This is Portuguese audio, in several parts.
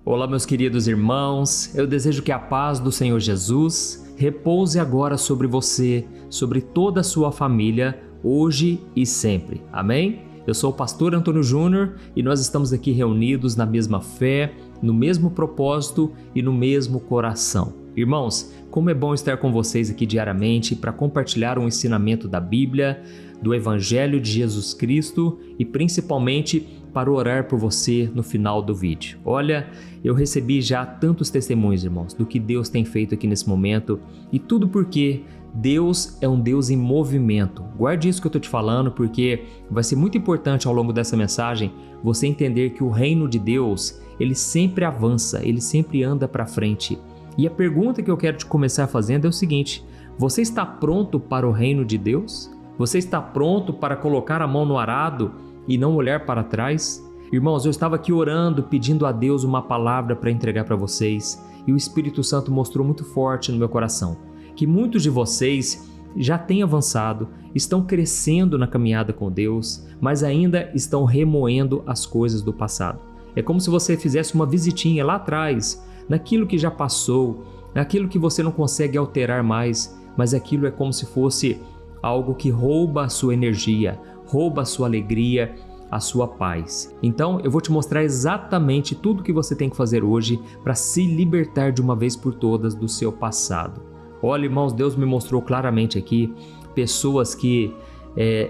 Olá, meus queridos irmãos, eu desejo que a paz do Senhor Jesus repouse agora sobre você, sobre toda a sua família, hoje e sempre. Amém? Eu sou o pastor Antônio Júnior e nós estamos aqui reunidos na mesma fé, no mesmo propósito e no mesmo coração. Irmãos, como é bom estar com vocês aqui diariamente para compartilhar um ensinamento da Bíblia, do Evangelho de Jesus Cristo e principalmente para orar por você no final do vídeo. Olha, eu recebi já tantos testemunhos, irmãos, do que Deus tem feito aqui nesse momento e tudo porque Deus é um Deus em movimento. Guarde isso que eu estou te falando porque vai ser muito importante ao longo dessa mensagem você entender que o reino de Deus, ele sempre avança, ele sempre anda para frente. E a pergunta que eu quero te começar fazendo é o seguinte: você está pronto para o reino de Deus? Você está pronto para colocar a mão no arado e não olhar para trás? Irmãos, eu estava aqui orando, pedindo a Deus uma palavra para entregar para vocês e o Espírito Santo mostrou muito forte no meu coração que muitos de vocês já têm avançado, estão crescendo na caminhada com Deus, mas ainda estão remoendo as coisas do passado. É como se você fizesse uma visitinha lá atrás, naquilo que já passou, naquilo que você não consegue alterar mais, mas aquilo é como se fosse algo que rouba a sua energia, rouba a sua alegria, a sua paz. Então eu vou te mostrar exatamente tudo o que você tem que fazer hoje para se libertar de uma vez por todas do seu passado. Olha, irmãos, Deus me mostrou claramente aqui pessoas que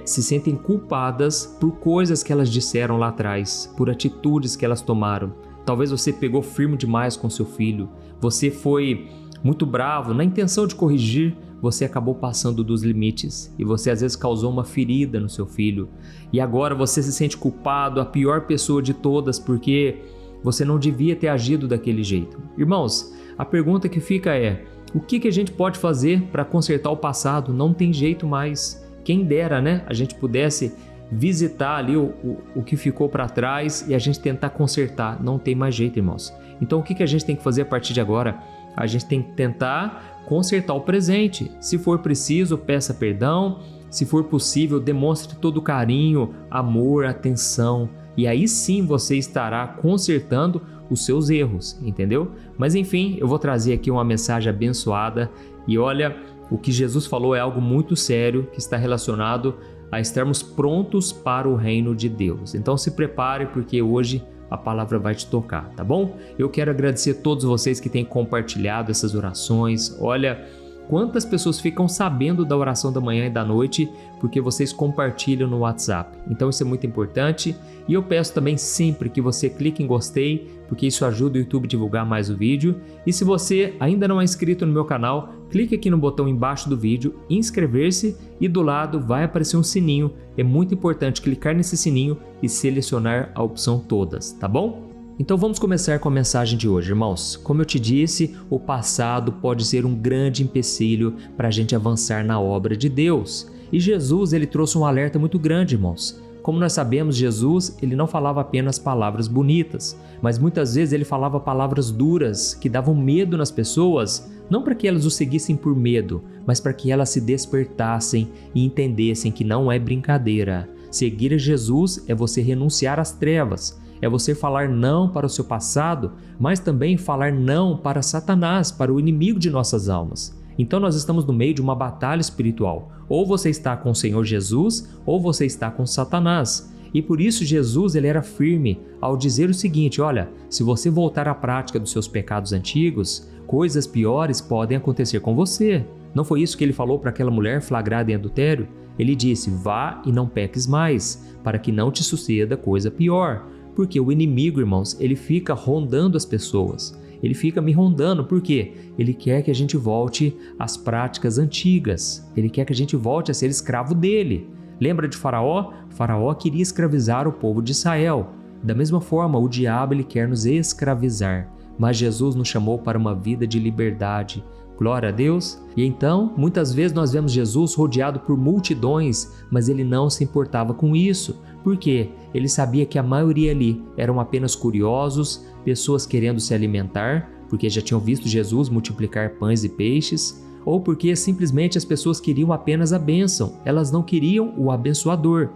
se sentem culpadas por coisas que elas disseram lá atrás, por atitudes que elas tomaram. Talvez você pegou firme demais com seu filho, você foi muito bravo, na intenção de corrigir, você acabou passando dos limites e você às vezes causou uma ferida no seu filho. E agora você se sente culpado, a pior pessoa de todas, porque você não devia ter agido daquele jeito. Irmãos, a pergunta que fica é: o que a gente pode fazer para consertar o passado? Não tem jeito mais. Quem dera, né? A gente pudesse visitar ali o que ficou para trás e a gente tentar consertar. Não tem mais jeito, irmãos. Então o que a gente tem que fazer a partir de agora? A gente tem que tentar consertar o presente. Se for preciso, peça perdão. Se for possível, demonstre todo o carinho, amor, atenção. E aí sim você estará consertando os seus erros, entendeu? Mas enfim, eu vou trazer aqui uma mensagem abençoada. E olha, o que Jesus falou é algo muito sério que está relacionado a estarmos prontos para o reino de Deus. Então se prepare porque hoje a palavra vai te tocar, tá bom? Eu quero agradecer a todos vocês que têm compartilhado essas orações. Olha, quantas pessoas ficam sabendo da oração da manhã e da noite porque vocês compartilham no WhatsApp. Então isso é muito importante e eu peço também sempre que você clique em gostei, porque isso ajuda o YouTube a divulgar mais o vídeo. E se você ainda não é inscrito no meu canal, clique aqui no botão embaixo do vídeo, inscrever-se e do lado vai aparecer um sininho. É muito importante clicar nesse sininho e selecionar a opção todas, tá bom? Então vamos começar com a mensagem de hoje, irmãos. Como eu te disse, o passado pode ser um grande empecilho para a gente avançar na obra de Deus. E Jesus, ele trouxe um alerta muito grande, irmãos. Como nós sabemos, Jesus, ele não falava apenas palavras bonitas, mas muitas vezes ele falava palavras duras que davam medo nas pessoas, não para que elas o seguissem por medo, mas para que elas se despertassem e entendessem que não é brincadeira. Seguir a Jesus é você renunciar às trevas, é você falar não para o seu passado, mas também falar não para Satanás, para o inimigo de nossas almas. Então nós estamos no meio de uma batalha espiritual. Ou você está com o Senhor Jesus, ou você está com Satanás. E por isso Jesus ele era firme ao dizer o seguinte: olha, se você voltar à prática dos seus pecados antigos, coisas piores podem acontecer com você. Não foi isso que ele falou para aquela mulher flagrada em adultério? Ele disse: vá e não peques mais, para que não te suceda coisa pior. Porque o inimigo, irmãos, ele fica rondando as pessoas. Ele fica me rondando, por quê? Ele quer que a gente volte às práticas antigas. Ele quer que a gente volte a ser escravo dele. Lembra de Faraó? Faraó queria escravizar o povo de Israel. Da mesma forma, o diabo ele quer nos escravizar. Mas Jesus nos chamou para uma vida de liberdade. Glória a Deus! E então, muitas vezes nós vemos Jesus rodeado por multidões, mas ele não se importava com isso. Por quê? Ele sabia que a maioria ali eram apenas curiosos, pessoas querendo se alimentar, porque já tinham visto Jesus multiplicar pães e peixes, ou porque simplesmente as pessoas queriam apenas a bênção, elas não queriam o abençoador.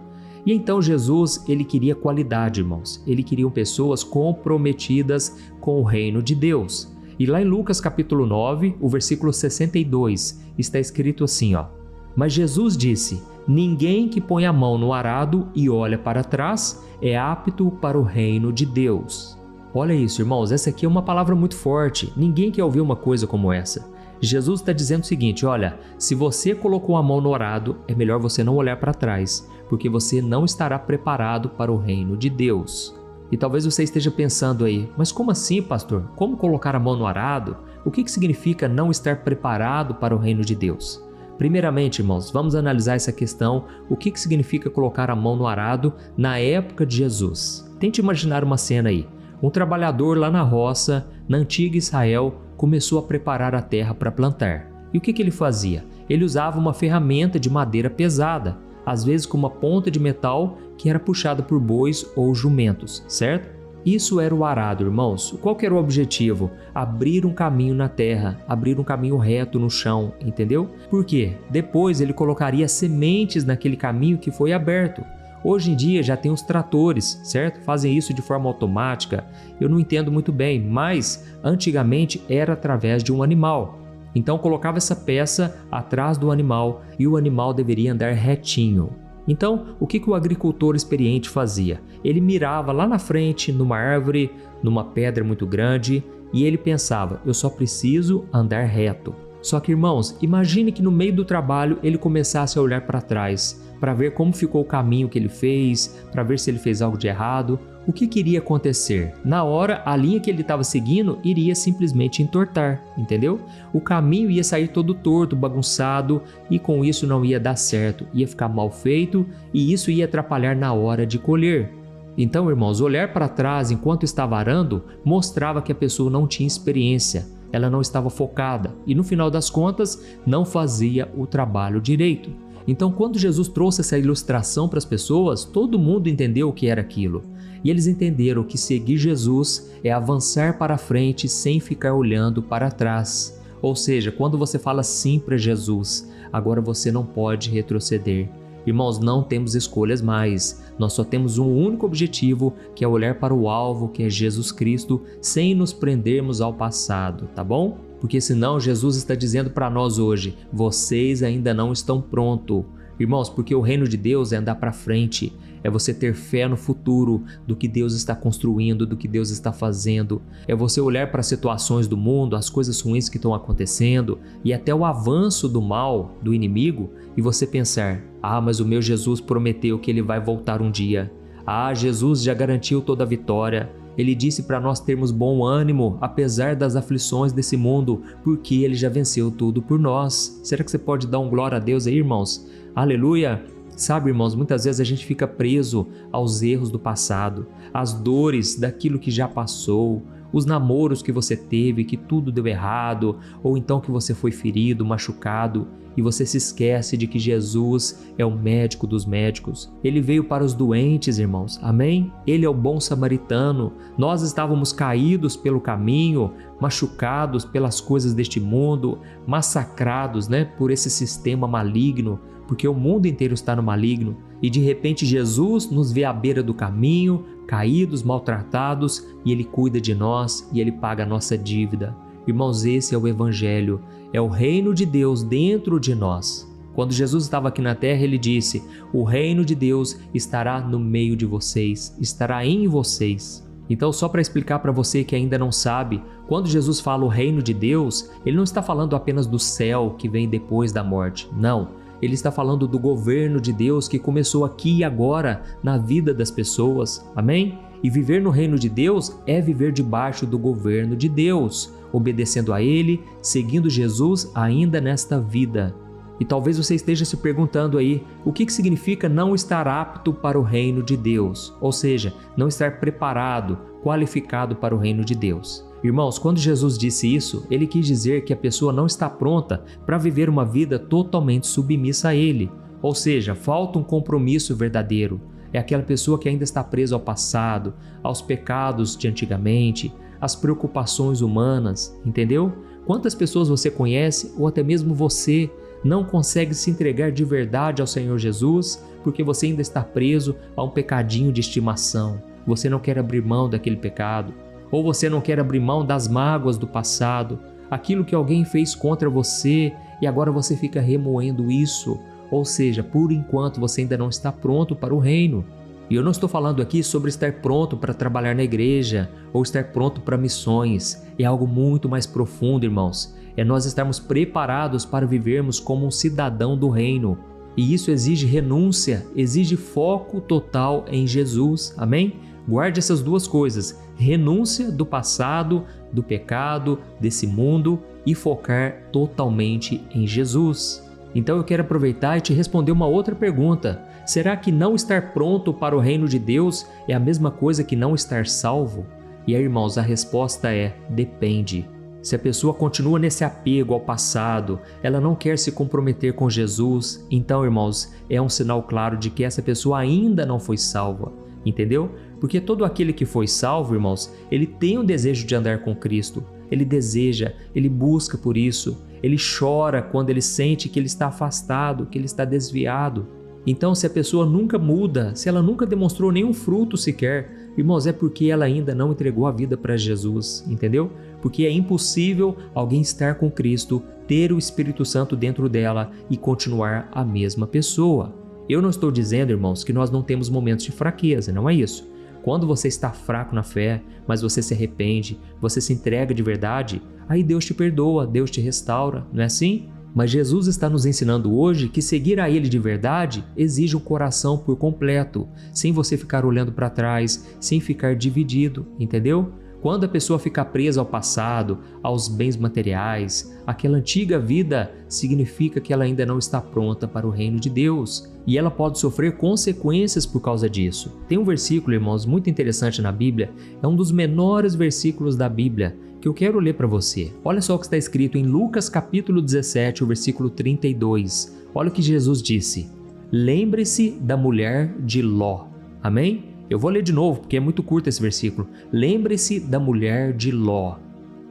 E então Jesus, ele queria qualidade, irmãos. Ele queria pessoas comprometidas com o reino de Deus. E lá em Lucas capítulo 9, o versículo 62, está escrito assim, ó: Mas Jesus disse: Ninguém que põe a mão no arado e olha para trás é apto para o reino de Deus. Olha isso, irmãos, essa aqui é uma palavra muito forte. Ninguém quer ouvir uma coisa como essa. Jesus está dizendo o seguinte: olha, se você colocou a mão no arado, é melhor você não olhar para trás, porque você não estará preparado para o reino de Deus. E talvez você esteja pensando aí, mas como assim, pastor? Como colocar a mão no arado? O que significa não estar preparado para o reino de Deus? Primeiramente, irmãos, vamos analisar essa questão, o que significa colocar a mão no arado na época de Jesus. Tente imaginar uma cena aí. Um trabalhador lá na roça, na antiga Israel, começou a preparar a terra para plantar. E o que ele fazia? Ele usava uma ferramenta de madeira pesada, às vezes com uma ponta de metal que era puxada por bois ou jumentos, certo? Isso era o arado, irmãos. Qual que era o objetivo? Abrir um caminho na terra, abrir um caminho reto no chão, entendeu? Por quê? Depois ele colocaria sementes naquele caminho que foi aberto. Hoje em dia já tem os tratores, certo? Fazem isso de forma automática. Eu não entendo muito bem, mas antigamente era através de um animal. Então colocava essa peça atrás do animal e o animal deveria andar retinho. Então, o que o agricultor experiente fazia? Ele mirava lá na frente, numa árvore, numa pedra muito grande, e ele pensava: eu só preciso andar reto. Só que, irmãos, imagine que no meio do trabalho ele começasse a olhar para trás, para ver como ficou o caminho que ele fez, para ver se ele fez algo de errado. O que iria acontecer? Na hora, a linha que ele estava seguindo iria simplesmente entortar, entendeu? O caminho ia sair todo torto, bagunçado, e com isso não ia dar certo, ia ficar mal feito e isso ia atrapalhar na hora de colher. Então, irmãos, olhar para trás enquanto estava arando mostrava que a pessoa não tinha experiência, ela não estava focada e no final das contas não fazia o trabalho direito. Então, quando Jesus trouxe essa ilustração para as pessoas, todo mundo entendeu o que era aquilo. E eles entenderam que seguir Jesus é avançar para frente sem ficar olhando para trás. Ou seja, quando você fala sim para Jesus, agora você não pode retroceder. Irmãos, não temos escolhas mais. Nós só temos um único objetivo, que é olhar para o alvo, que é Jesus Cristo, sem nos prendermos ao passado, tá bom? Porque senão Jesus está dizendo para nós hoje: vocês ainda não estão prontos. Irmãos, porque o reino de Deus é andar para frente, é você ter fé no futuro, do que Deus está construindo, do que Deus está fazendo. É você olhar para as situações do mundo, as coisas ruins que estão acontecendo e até o avanço do mal, do inimigo, e você pensar: ah, mas o meu Jesus prometeu que ele vai voltar um dia. Ah, Jesus já garantiu toda a vitória. Ele disse para nós termos bom ânimo, apesar das aflições desse mundo, porque ele já venceu tudo por nós. Será que você pode dar um glória a Deus aí, irmãos? Aleluia! Sabe, irmãos, muitas vezes a gente fica preso aos erros do passado, às dores daquilo que já passou, os namoros que você teve, que tudo deu errado, ou então que você foi ferido, machucado, e você se esquece de que Jesus é o médico dos médicos. Ele veio para os doentes, irmãos, amém? Ele é o bom samaritano. Nós estávamos caídos pelo caminho, machucados pelas coisas deste mundo, massacrados, por esse sistema maligno, porque o mundo inteiro está no maligno, e de repente Jesus nos vê à beira do caminho, caídos, maltratados, e Ele cuida de nós e Ele paga a nossa dívida. Irmãos, esse é o Evangelho, é o reino de Deus dentro de nós. Quando Jesus estava aqui na terra, Ele disse: o reino de Deus estará no meio de vocês, estará em vocês. Então, só para explicar para você que ainda não sabe, quando Jesus fala o reino de Deus, Ele não está falando apenas do céu que vem depois da morte, não. Ele está falando do governo de Deus que começou aqui e agora na vida das pessoas, amém? E viver no reino de Deus é viver debaixo do governo de Deus, obedecendo a Ele, seguindo Jesus ainda nesta vida. E talvez você esteja se perguntando aí, o que significa não estar apto para o reino de Deus? Ou seja, não estar preparado, qualificado para o reino de Deus. Irmãos, quando Jesus disse isso, Ele quis dizer que a pessoa não está pronta para viver uma vida totalmente submissa a Ele. Ou seja, falta um compromisso verdadeiro. É aquela pessoa que ainda está presa ao passado, aos pecados de antigamente, às preocupações humanas, entendeu? Quantas pessoas você conhece, ou até mesmo você, não consegue se entregar de verdade ao Senhor Jesus porque você ainda está preso a um pecadinho de estimação. Você não quer abrir mão daquele pecado, ou você não quer abrir mão das mágoas do passado, aquilo que alguém fez contra você e agora você fica remoendo isso. Ou seja, por enquanto você ainda não está pronto para o reino. E eu não estou falando aqui sobre estar pronto para trabalhar na igreja ou estar pronto para missões. É algo muito mais profundo, irmãos. É nós estarmos preparados para vivermos como um cidadão do reino. E isso exige renúncia, exige foco total em Jesus. Amém? Guarde essas duas coisas: renúncia do passado, do pecado, desse mundo e focar totalmente em Jesus. Então eu quero aproveitar e te responder uma outra pergunta. Será que não estar pronto para o reino de Deus é a mesma coisa que não estar salvo? E aí, irmãos, a resposta é: depende. Se a pessoa continua nesse apego ao passado, ela não quer se comprometer com Jesus, então, irmãos, é um sinal claro de que essa pessoa ainda não foi salva. Entendeu? Porque todo aquele que foi salvo, irmãos, ele tem o desejo de andar com Cristo. Ele deseja, ele busca por isso. Ele chora quando ele sente que ele está afastado, que ele está desviado. Então, se a pessoa nunca muda, se ela nunca demonstrou nenhum fruto sequer, irmãos, é porque ela ainda não entregou a vida para Jesus, entendeu? Porque é impossível alguém estar com Cristo, ter o Espírito Santo dentro dela e continuar a mesma pessoa. Eu não estou dizendo, irmãos, que nós não temos momentos de fraqueza, não é isso. Quando você está fraco na fé, mas você se arrepende, você se entrega de verdade, aí Deus te perdoa, Deus te restaura, não é assim? Mas Jesus está nos ensinando hoje que seguir a Ele de verdade exige um coração por completo, sem você ficar olhando para trás, sem ficar dividido, entendeu? Quando a pessoa fica presa ao passado, aos bens materiais, aquela antiga vida, significa que ela ainda não está pronta para o reino de Deus. E ela pode sofrer consequências por causa disso. Tem um versículo, irmãos, muito interessante na Bíblia, é um dos menores versículos da Bíblia, que eu quero ler para você. Olha só o que está escrito em Lucas capítulo 17, o versículo 32. Olha o que Jesus disse: lembre-se da mulher de Ló. Amém? Eu vou ler de novo porque é muito curto esse versículo. Lembre-se da mulher de Ló.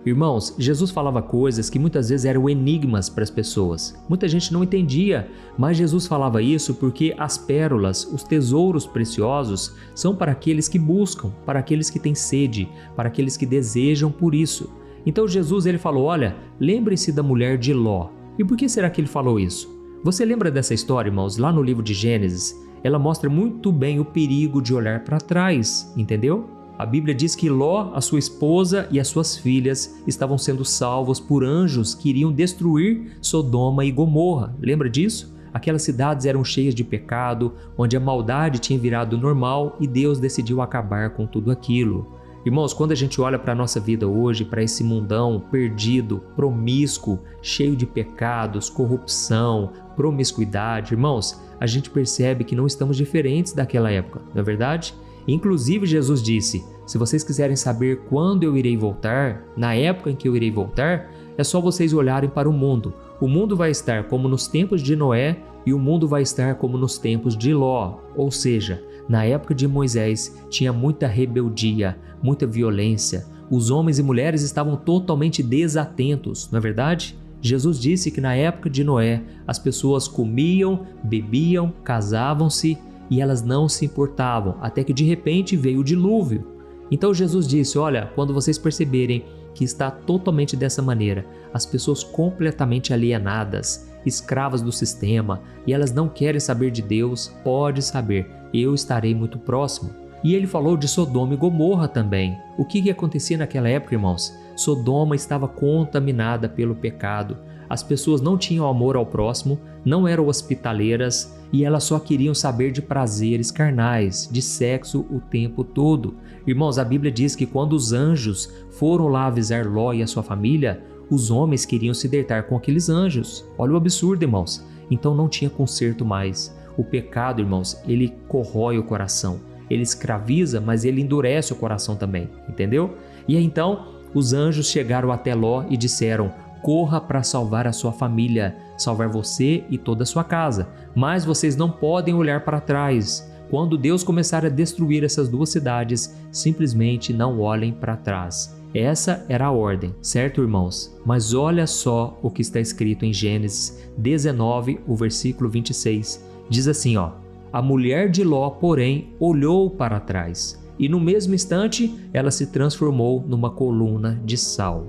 Irmãos, Jesus falava coisas que muitas vezes eram enigmas para as pessoas. Muita gente não entendia, mas Jesus falava isso porque as pérolas, os tesouros preciosos, são para aqueles que buscam, para aqueles que têm sede, para aqueles que desejam por isso. Então Jesus ele falou: olha, lembre-se da mulher de Ló. E por que será que ele falou isso? Você lembra dessa história, irmãos? Lá no livro de Gênesis, ela mostra muito bem o perigo de olhar para trás, entendeu? A Bíblia diz que Ló, a sua esposa e as suas filhas estavam sendo salvos por anjos que iriam destruir Sodoma e Gomorra. Lembra disso? Aquelas cidades eram cheias de pecado, onde a maldade tinha virado normal e Deus decidiu acabar com tudo aquilo. Irmãos, quando a gente olha para a nossa vida hoje, para esse mundão perdido, promíscuo, cheio de pecados, corrupção, promiscuidade, irmãos, a gente percebe que não estamos diferentes daquela época, não é verdade? Inclusive, Jesus disse: se vocês quiserem saber quando eu irei voltar, na época em que eu irei voltar, é só vocês olharem para o mundo. O mundo vai estar como nos tempos de Noé e o mundo vai estar como nos tempos de Ló. Ou seja, na época de Moisés tinha muita rebeldia, muita violência. Os homens e mulheres estavam totalmente desatentos, não é verdade? Jesus disse que na época de Noé as pessoas comiam, bebiam, casavam-se e elas não se importavam, até que de repente veio o dilúvio. Então Jesus disse: olha, quando vocês perceberem que está totalmente dessa maneira, as pessoas completamente alienadas, escravas do sistema, e elas não querem saber de Deus, pode saber, eu estarei muito próximo. E ele falou de Sodoma e Gomorra também. O que acontecia naquela época, irmãos? Sodoma estava contaminada pelo pecado. As pessoas não tinham amor ao próximo, não eram hospitaleiras e elas só queriam saber de prazeres carnais, de sexo o tempo todo. Irmãos, a Bíblia diz que quando os anjos foram lá avisar Ló e a sua família, os homens queriam se deitar com aqueles anjos. Olha o absurdo, irmãos. Então não tinha conserto mais. O pecado, irmãos, ele corrói o coração. Ele escraviza, mas ele endurece o coração também, entendeu? E aí, então os anjos chegaram até Ló e disseram: corra para salvar a sua família, salvar você e toda a sua casa. Mas vocês não podem olhar para trás. Quando Deus começar a destruir essas duas cidades, simplesmente não olhem para trás. Essa era a ordem, certo, irmãos? Mas olha só o que está escrito em Gênesis 19, o versículo 26. Diz assim, ó: a mulher de Ló, porém, olhou para trás, e no mesmo instante ela se transformou numa coluna de sal.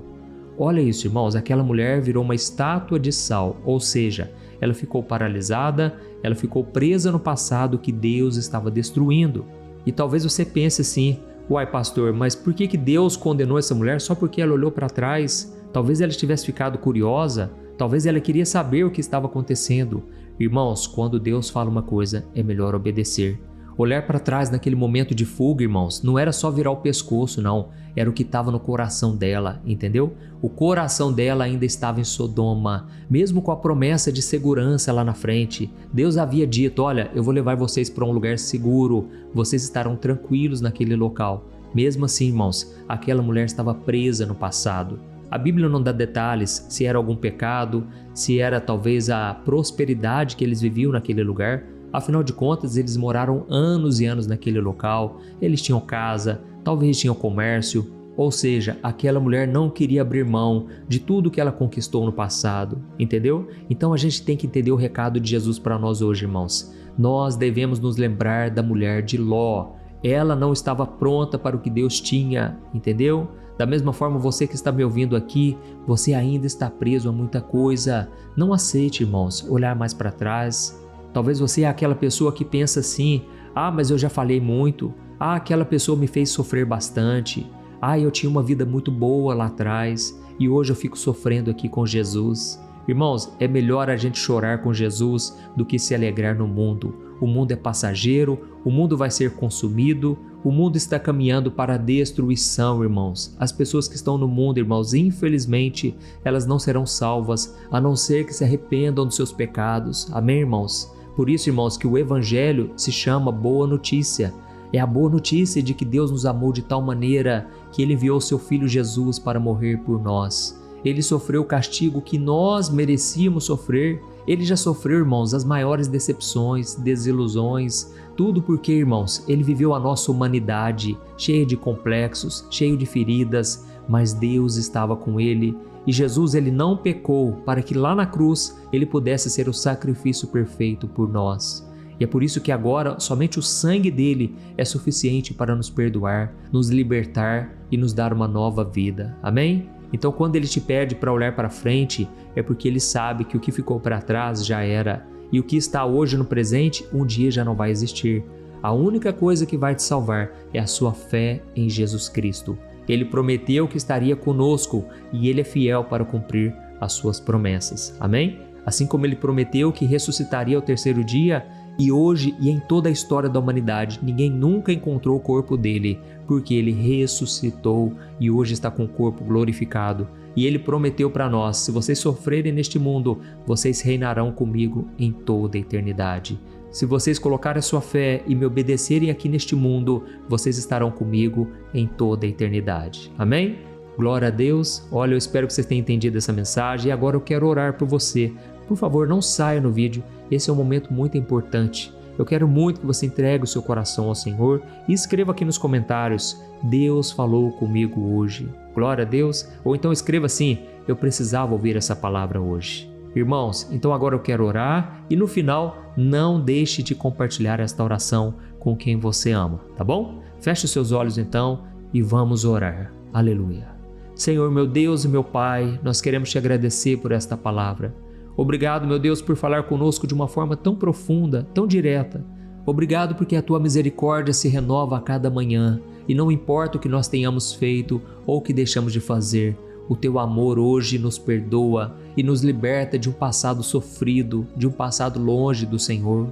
Olha isso, irmãos, aquela mulher virou uma estátua de sal, ou seja, ela ficou paralisada, ela ficou presa no passado que Deus estava destruindo. E talvez você pense assim: uai, pastor, mas por que Deus condenou essa mulher só porque ela olhou para trás? Talvez ela tivesse ficado curiosa, talvez ela queria saber o que estava acontecendo. Irmãos, quando Deus fala uma coisa, é melhor obedecer. Olhar para trás naquele momento de fuga, irmãos, não era só virar o pescoço, não. Era o que estava no coração dela, entendeu? O coração dela ainda estava em Sodoma, mesmo com a promessa de segurança lá na frente. Deus havia dito: olha, eu vou levar vocês para um lugar seguro, vocês estarão tranquilos naquele local. Mesmo assim, irmãos, aquela mulher estava presa no passado. A Bíblia não dá detalhes se era algum pecado, se era talvez a prosperidade que eles viviam naquele lugar. Afinal de contas, eles moraram anos e anos naquele local, eles tinham casa, talvez tinham comércio, ou seja, aquela mulher não queria abrir mão de tudo que ela conquistou no passado, entendeu? Então a gente tem que entender o recado de Jesus para nós hoje, irmãos. Nós devemos nos lembrar da mulher de Ló. Ela não estava pronta para o que Deus tinha, entendeu? Da mesma forma, você que está me ouvindo aqui, você ainda está preso a muita coisa. Não aceite, irmãos, olhar mais para trás. Talvez você é aquela pessoa que pensa assim: ah, mas eu já falei muito. Ah, aquela pessoa me fez sofrer bastante. Ah, eu tinha uma vida muito boa lá atrás e hoje eu fico sofrendo aqui com Jesus. Irmãos, é melhor a gente chorar com Jesus do que se alegrar no mundo. O mundo é passageiro, o mundo vai ser consumido, o mundo está caminhando para a destruição, irmãos. As pessoas que estão no mundo, irmãos, infelizmente, elas não serão salvas, a não ser que se arrependam dos seus pecados. Amém, irmãos? Por isso, irmãos, que o Evangelho se chama Boa Notícia. É a boa notícia de que Deus nos amou de tal maneira que Ele enviou seu Filho Jesus para morrer por nós. Ele sofreu o castigo que nós merecíamos sofrer. Ele já sofreu, irmãos, as maiores decepções, desilusões, tudo porque, irmãos, Ele viveu a nossa humanidade, cheia de complexos, cheio de feridas, mas Deus estava com Ele. E Jesus, Ele não pecou para que lá na cruz Ele pudesse ser o sacrifício perfeito por nós. E é por isso que agora somente o sangue dele é suficiente para nos perdoar, nos libertar e nos dar uma nova vida. Amém? Então, quando Ele te pede para olhar para frente, é porque Ele sabe que o que ficou para trás já era, e o que está hoje no presente, um dia já não vai existir. A única coisa que vai te salvar é a sua fé em Jesus Cristo. Ele prometeu que estaria conosco e Ele é fiel para cumprir as suas promessas. Amém? Assim como Ele prometeu que ressuscitaria ao terceiro dia, e hoje e em toda a história da humanidade, ninguém nunca encontrou o corpo dele, porque ele ressuscitou e hoje está com o corpo glorificado. E ele prometeu para nós: se vocês sofrerem neste mundo, vocês reinarão comigo em toda a eternidade. Se vocês colocarem a sua fé e me obedecerem aqui neste mundo, vocês estarão comigo em toda a eternidade. Amém? Glória a Deus. Olha, eu espero que vocês tenham entendido essa mensagem e agora eu quero orar por você. Por favor, não saia no vídeo, esse é um momento muito importante. Eu quero muito que você entregue o seu coração ao Senhor e escreva aqui nos comentários: Deus falou comigo hoje. Glória a Deus. Ou então escreva assim: eu precisava ouvir essa palavra hoje. Irmãos, então agora eu quero orar e no final, não deixe de compartilhar esta oração com quem você ama, tá bom? Feche os seus olhos então e vamos orar. Aleluia. Senhor, meu Deus e meu Pai, nós queremos te agradecer por esta palavra. Obrigado, meu Deus, por falar conosco de uma forma tão profunda, tão direta. Obrigado porque a Tua misericórdia se renova a cada manhã e não importa o que nós tenhamos feito ou o que deixamos de fazer, o Teu amor hoje nos perdoa e nos liberta de um passado sofrido, de um passado longe do Senhor.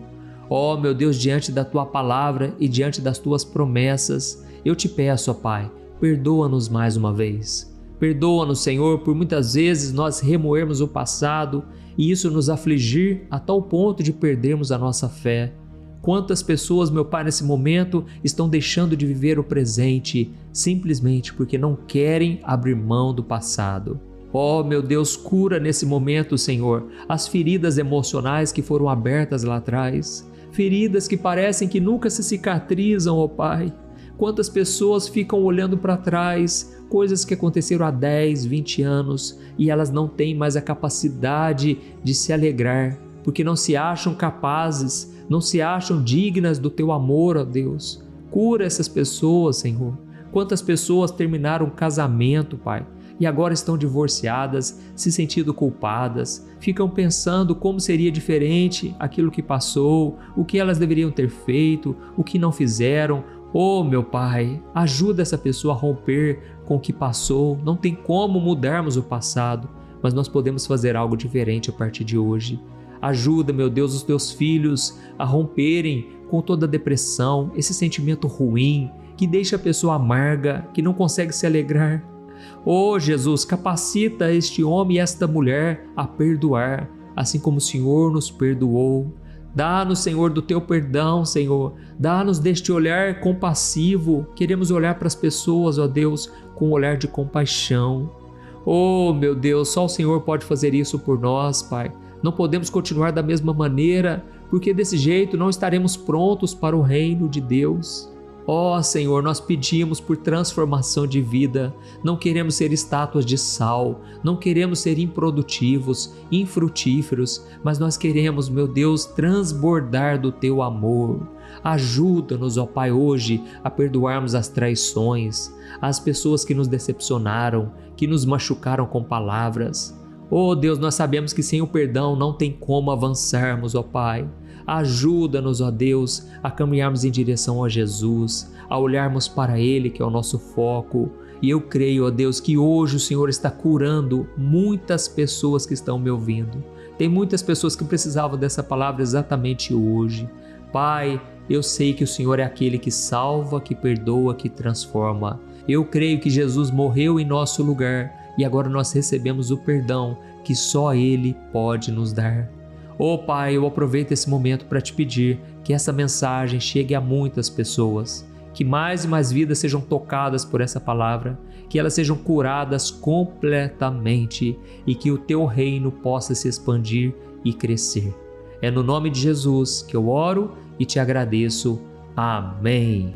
Ó, meu Deus, diante da Tua palavra e diante das Tuas promessas, eu te peço, ó Pai, perdoa-nos mais uma vez. Perdoa-nos, Senhor, por muitas vezes nós remoermos o passado e isso nos afligir a tal ponto de perdermos a nossa fé. Quantas pessoas, meu Pai, nesse momento estão deixando de viver o presente simplesmente porque não querem abrir mão do passado. Oh, meu Deus, cura nesse momento, Senhor, as feridas emocionais que foram abertas lá atrás, feridas que parecem que nunca se cicatrizam, ó Pai. Quantas pessoas ficam olhando para trás, coisas que aconteceram há 10, 20 anos, e elas não têm mais a capacidade de se alegrar, porque não se acham capazes, não se acham dignas do teu amor, ó Deus. Cura essas pessoas, Senhor. Quantas pessoas terminaram o casamento, Pai, e agora estão divorciadas, se sentindo culpadas, ficam pensando como seria diferente aquilo que passou, o que elas deveriam ter feito, o que não fizeram. Oh, meu Pai, ajuda essa pessoa a romper com o que passou. Não tem como mudarmos o passado, mas nós podemos fazer algo diferente a partir de hoje. Ajuda, meu Deus, os teus filhos a romperem com toda a depressão, esse sentimento ruim que deixa a pessoa amarga, que não consegue se alegrar. Oh, Jesus, capacita este homem e esta mulher a perdoar, assim como o Senhor nos perdoou. Dá-nos, Senhor, do teu perdão, Senhor. Dá-nos deste olhar compassivo. Queremos olhar para as pessoas, ó Deus, com um olhar de compaixão. Oh, meu Deus, só o Senhor pode fazer isso por nós, Pai. Não podemos continuar da mesma maneira, porque desse jeito não estaremos prontos para o reino de Deus. Ó Senhor, nós pedimos por transformação de vida. Não queremos ser estátuas de sal, não queremos ser improdutivos, infrutíferos, mas nós queremos, meu Deus, transbordar do teu amor. Ajuda-nos, ó Pai, hoje a perdoarmos as traições, as pessoas que nos decepcionaram, que nos machucaram com palavras. Oh Deus, nós sabemos que sem o perdão não tem como avançarmos, ó Pai. Ajuda-nos, ó Deus, a caminharmos em direção a Jesus, a olharmos para Ele, que é o nosso foco. E eu creio, ó Deus, que hoje o Senhor está curando muitas pessoas que estão me ouvindo. Tem muitas pessoas que precisavam dessa palavra exatamente hoje. Pai, eu sei que o Senhor é aquele que salva, que perdoa, que transforma. Eu creio que Jesus morreu em nosso lugar e agora nós recebemos o perdão que só Ele pode nos dar. Oh Pai, eu aproveito esse momento para te pedir que essa mensagem chegue a muitas pessoas, que mais e mais vidas sejam tocadas por essa palavra, que elas sejam curadas completamente e que o teu reino possa se expandir e crescer. É no nome de Jesus que eu oro e te agradeço. Amém.